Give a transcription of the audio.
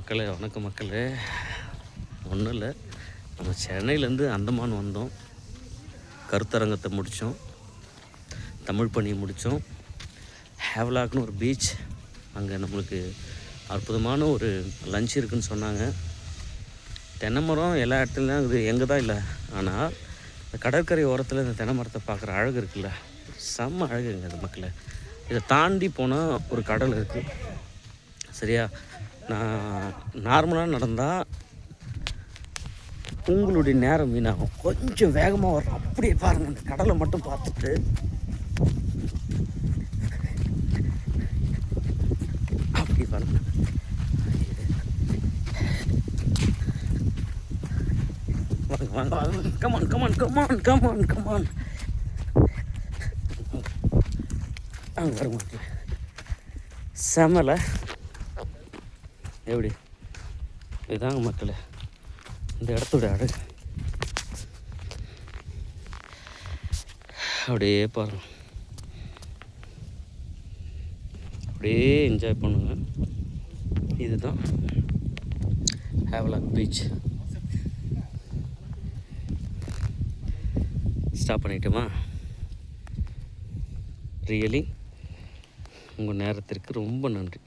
வணக்கம் மக்களே. ஒன்றும் இல்லை, நம்ம சென்னையிலேருந்து அந்தமான் வந்தோம். கருத்தரங்கத்தை முடித்தோம், தமிழ் பணியை முடித்தோம். ஹேவ்லாக்னு ஒரு பீச், அங்கே நம்மளுக்கு அற்புதமான ஒரு லஞ்ச் இருக்குதுன்னு சொன்னாங்க. தென்னை மரம் எல்லா இடத்துலையும் இது எங்கே தான் இல்லை, ஆனால் இந்த கடற்கரை ஓரத்தில் இந்த தென்னை மரத்தை பார்க்குற அழகு இருக்குல்ல, செம்ம அழகுங்க அது மக்களே. இதை தாண்டி போனால் ஒரு கடல் இருக்குது. சரியா, நான் நார்மலாக நடந்தால் உங்களுடைய நேரம் வீணாகும். கொஞ்சம் வேகமாக வரும். அப்படியே பாருங்கள், அந்த கடலை மட்டும் பார்த்துட்டு அப்படி பாருங்கள். வாங்க வாங்க வாங்க, come on come on come on come on come on. அங்கே வர மாட்டேன். செமலை எப்படி இதுதாங்க மக்களே இந்த இடத்தோட அழகு. அப்படியே பாருங்க, அப்படியே என்ஜாய் பண்ணுங்க. இதுதான் ஹேவ்லாக் பீச். ஸ்டாப் பண்ணிட்டோமா? ரியலி உங்கள் நேரத்திற்கு ரொம்ப நன்றி.